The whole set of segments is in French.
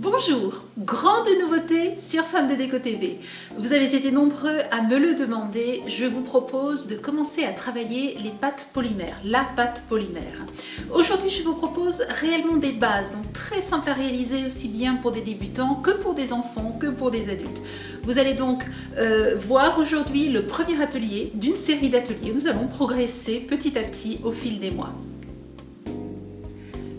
Bonjour, grande nouveauté sur Femmes de Déco TV. Vous avez été nombreux à me le demander. Je vous propose de commencer à travailler les pâtes polymères, la pâte polymère. Aujourd'hui, je vous propose réellement des bases, donc très simples à réaliser aussi bien pour des débutants que pour des enfants, que pour des adultes. Vous allez donc voir aujourd'hui le premier atelier d'une série d'ateliers. Nous allons progresser petit à petit au fil des mois.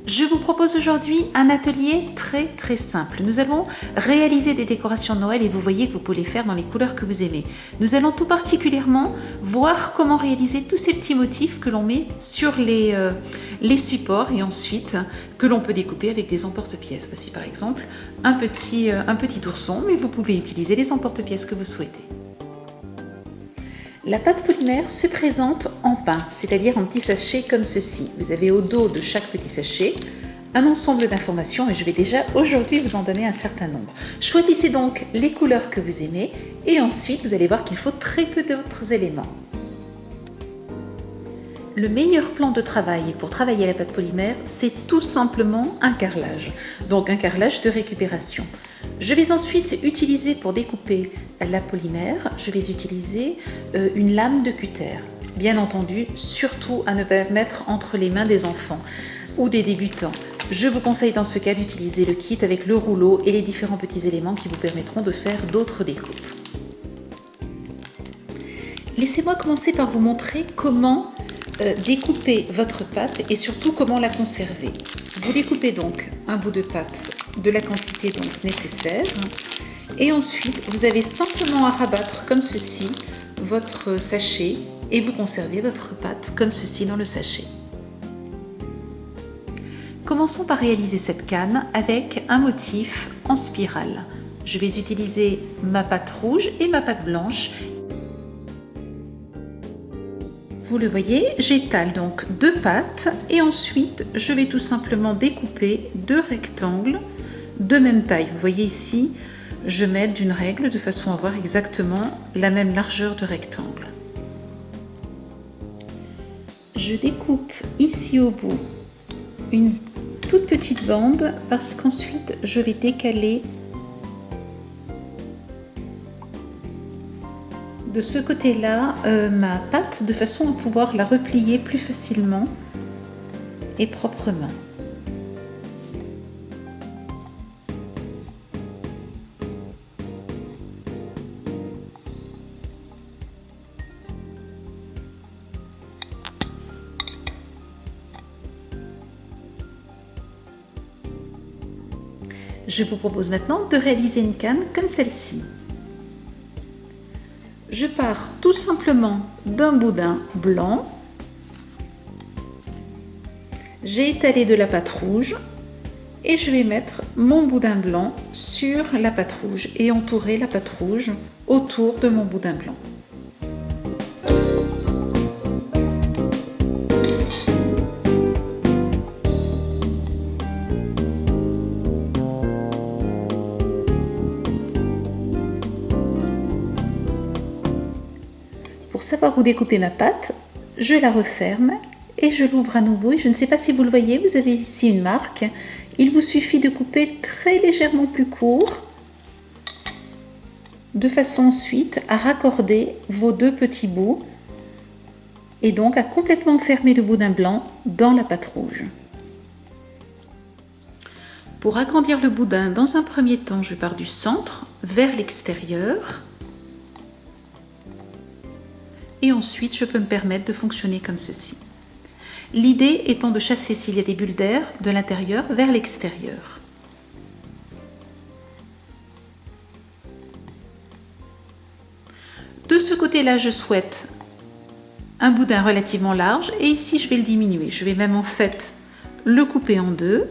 Je vous propose aujourd'hui un atelier très simple. Nous allons réaliser des décorations de Noël et vous voyez que vous pouvez les faire dans les couleurs que vous aimez. Nous allons tout particulièrement voir comment réaliser tous ces petits motifs que l'on met sur les supports et ensuite que l'on peut découper avec des emporte-pièces. Voici par exemple un petit ourson, mais vous pouvez utiliser les emporte-pièces que vous souhaitez. La pâte polymère se présente en pain, c'est-à-dire en petits sachets comme ceci. Vous avez au dos de chaque petit sachet un ensemble d'informations et je vais déjà aujourd'hui vous en donner un certain nombre. Choisissez donc les couleurs que vous aimez et ensuite vous allez voir qu'il faut très peu d'autres éléments. Le meilleur plan de travail pour travailler la pâte polymère, c'est tout simplement un carrelage. Donc un carrelage de récupération. Je vais ensuite utiliser pour découper la polymère, je vais utiliser une lame de cutter. Bien entendu, surtout à ne pas mettre entre les mains des enfants ou des débutants. Je vous conseille dans ce cas d'utiliser le kit avec le rouleau et les différents petits éléments qui vous permettront de faire d'autres découpes. Laissez-moi commencer par vous montrer comment découper votre pâte et surtout comment la conserver. Vous découpez donc un bout de pâte de la quantité donc nécessaire et ensuite vous avez simplement à rabattre comme ceci votre sachet et vous conservez votre pâte comme ceci dans le sachet. Commençons par réaliser cette canne avec un motif en spirale. Je vais utiliser ma pâte rouge et ma pâte blanche. Vous le voyez, j'étale donc deux pâtes et ensuite je vais tout simplement découper deux rectangles de même taille. Vous voyez ici, je m'aide d'une règle de façon à avoir exactement la même largeur de rectangle. Je découpe ici au bout une toute petite bande parce qu'ensuite je vais décaler de ce côté-là ma pâte de façon à pouvoir la replier plus facilement et proprement. Je vous propose maintenant de réaliser une canne comme celle-ci. Je pars tout simplement d'un boudin blanc. J'ai étalé de la pâte rouge et je vais mettre mon boudin blanc sur la pâte rouge et entourer la pâte rouge autour de mon boudin blanc. Pour savoir où découper ma pâte, je la referme et je l'ouvre à nouveau. Et je ne sais pas si vous le voyez, vous avez ici une marque. Il vous suffit de couper très légèrement plus court, de façon ensuite à raccorder vos deux petits bouts et donc à complètement fermer le boudin blanc dans la pâte rouge. Pour agrandir le boudin, dans un premier temps, je pars du centre vers l'extérieur. Et ensuite, je peux me permettre de fonctionner comme ceci. L'idée étant de chasser s'il y a des bulles d'air de l'intérieur vers l'extérieur. De ce côté-là, je souhaite un boudin relativement large et ici, je vais le diminuer. Je vais même en fait le couper en deux.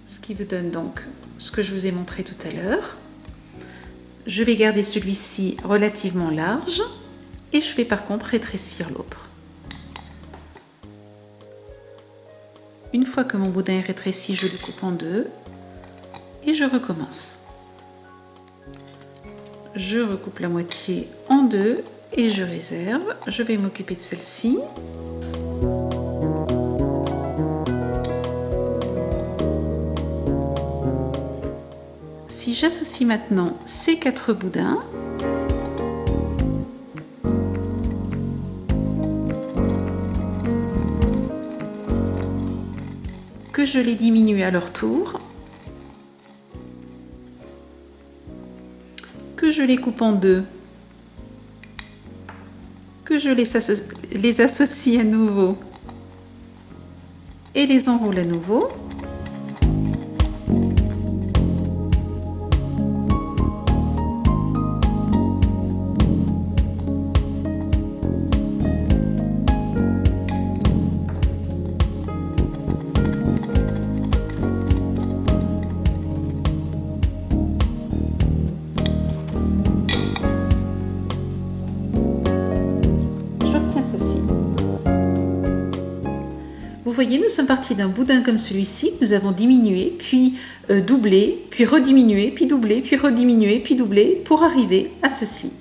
Ce qui vous donne donc ce que je vous ai montré tout à l'heure. Je vais garder celui-ci relativement large et je vais par contre rétrécir l'autre. Une fois que mon boudin est rétréci, je le coupe en deux et je recommence. Je recoupe la moitié en deux et je réserve. Je vais m'occuper de celle-ci. Si j'associe maintenant ces 4 boudins, que je les diminue à leur tour, que je les coupe en deux, que je les associe à nouveau et les enroule à nouveau. Vous voyez, nous sommes partis d'un boudin comme celui-ci que nous avons diminué, puis doublé, puis rediminué, puis doublé, puis rediminué, puis doublé, pour arriver à ceci.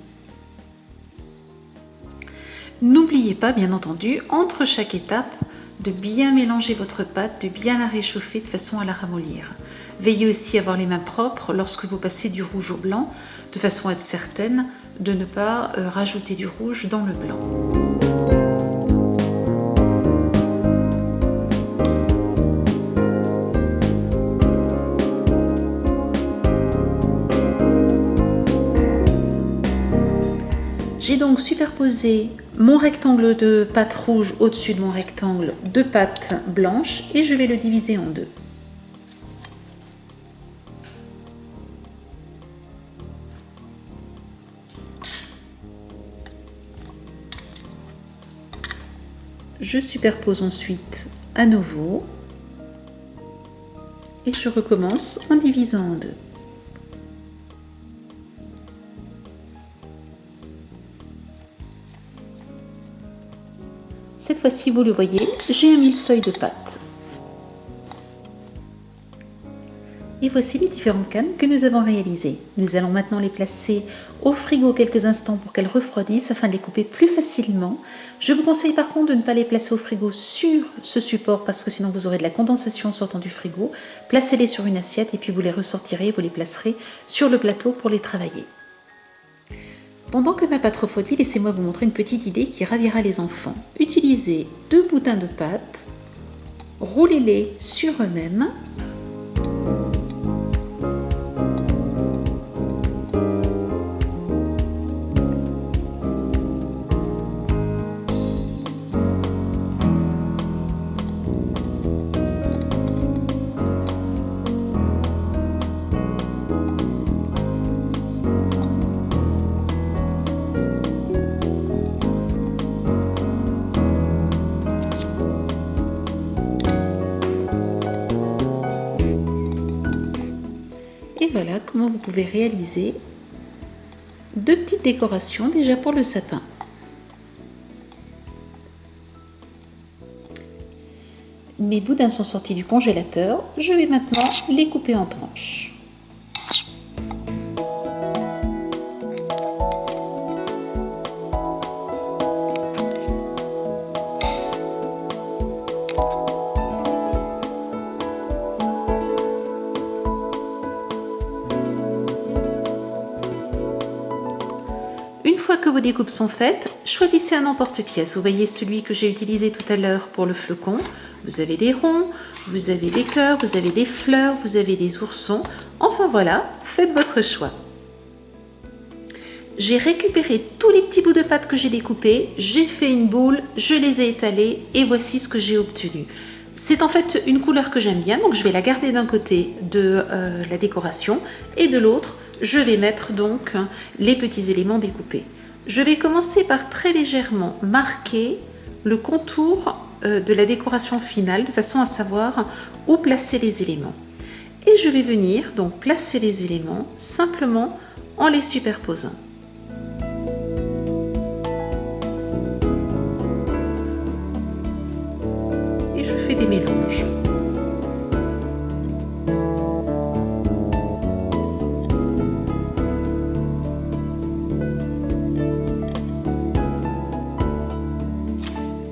N'oubliez pas, bien entendu, entre chaque étape, de bien mélanger votre pâte, de bien la réchauffer de façon à la ramollir. Veillez aussi à avoir les mains propres lorsque vous passez du rouge au blanc, de façon à être certaine de ne pas rajouter du rouge dans le blanc. J'ai donc superposé mon rectangle de pâte rouge au-dessus de mon rectangle de pâte blanche et je vais le diviser en deux. Je superpose ensuite à nouveau et je recommence en divisant en deux. Cette fois-ci, vous le voyez, j'ai un millefeuille de pâte. Et voici les différentes cannes que nous avons réalisées. Nous allons maintenant les placer au frigo quelques instants pour qu'elles refroidissent afin de les couper plus facilement. Je vous conseille par contre de ne pas les placer au frigo sur ce support parce que sinon vous aurez de la condensation en sortant du frigo. Placez-les sur une assiette et puis vous les ressortirez, vous les placerez sur le plateau pour les travailler. Pendant que ma pâte refroidit, laissez-moi vous montrer une petite idée qui ravira les enfants. Utilisez 2 boudins de pâte, roulez-les sur eux-mêmes. Et voilà comment vous pouvez réaliser 2 petites décorations déjà pour le sapin. Mes boudins sont sortis du congélateur, je vais maintenant les couper en tranches. Une fois que vos découpes sont faites, choisissez un emporte-pièce. Vous voyez celui que j'ai utilisé tout à l'heure pour le flocon. Vous avez des ronds, vous avez des cœurs, vous avez des fleurs, vous avez des oursons. Enfin voilà, faites votre choix. J'ai récupéré tous les petits bouts de pâte que j'ai découpés, j'ai fait une boule, je les ai étalés et voici ce que j'ai obtenu. C'est en fait une couleur que j'aime bien, donc je vais la garder d'un côté de la décoration et de l'autre, je vais mettre donc les petits éléments découpés. Je vais commencer par très légèrement marquer le contour de la décoration finale de façon à savoir où placer les éléments. Et je vais venir donc placer les éléments simplement en les superposant. Et je fais des mélanges.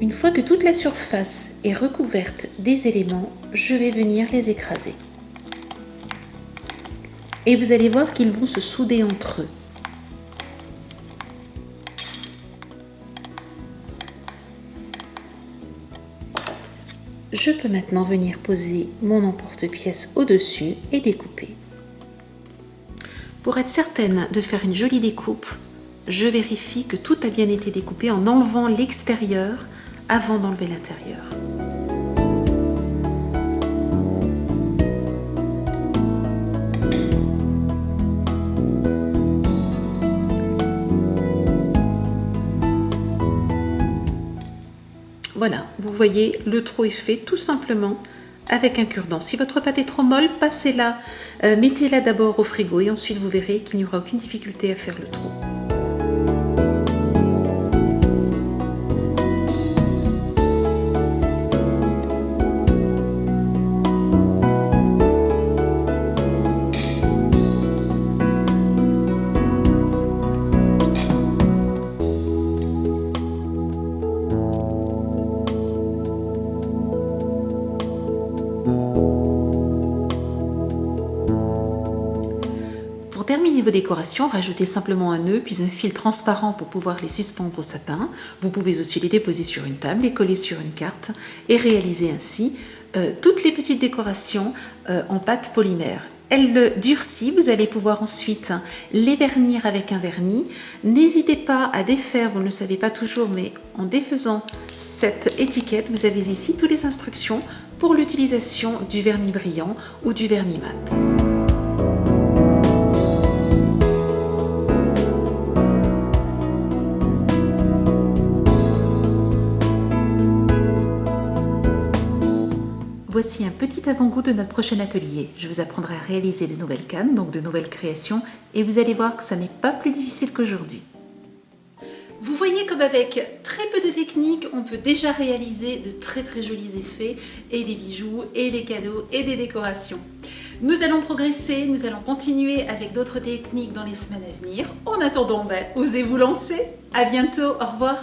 Une fois que toute la surface est recouverte des éléments, je vais venir les écraser. et vous allez voir qu'ils vont se souder entre eux. Je peux maintenant venir poser mon emporte-pièce au-dessus et découper. Pour être certaine de faire une jolie découpe, je vérifie que tout a bien été découpé en enlevant l'extérieur avant d'enlever l'intérieur. Voilà, vous voyez, le trou est fait tout simplement avec un cure-dent. Si votre pâte est trop molle, passez-la, mettez-la d'abord au frigo et ensuite vous verrez qu'il n'y aura aucune difficulté à faire le trou. Pour terminer vos décorations, rajoutez simplement un nœud puis un fil transparent pour pouvoir les suspendre au sapin. Vous pouvez aussi les déposer sur une table, les coller sur une carte et réaliser ainsi toutes les petites décorations en pâte polymère. Elle durcit, vous allez pouvoir ensuite les vernir avec un vernis. N'hésitez pas à défaire, vous ne le savez pas toujours, mais en défaisant cette étiquette, vous avez ici toutes les instructions pour l'utilisation du vernis brillant ou du vernis mat. Voici un petit avant-goût de notre prochain atelier. Je vous apprendrai à réaliser de nouvelles cannes, donc de nouvelles créations, et vous allez voir que ça n'est pas plus difficile qu'aujourd'hui. Vous voyez comme avec très peu de techniques, on peut déjà réaliser de très jolis effets, et des bijoux, et des cadeaux, et des décorations. Nous allons progresser, nous allons continuer avec d'autres techniques dans les semaines à venir. En attendant, osez vous lancer. À bientôt, au revoir.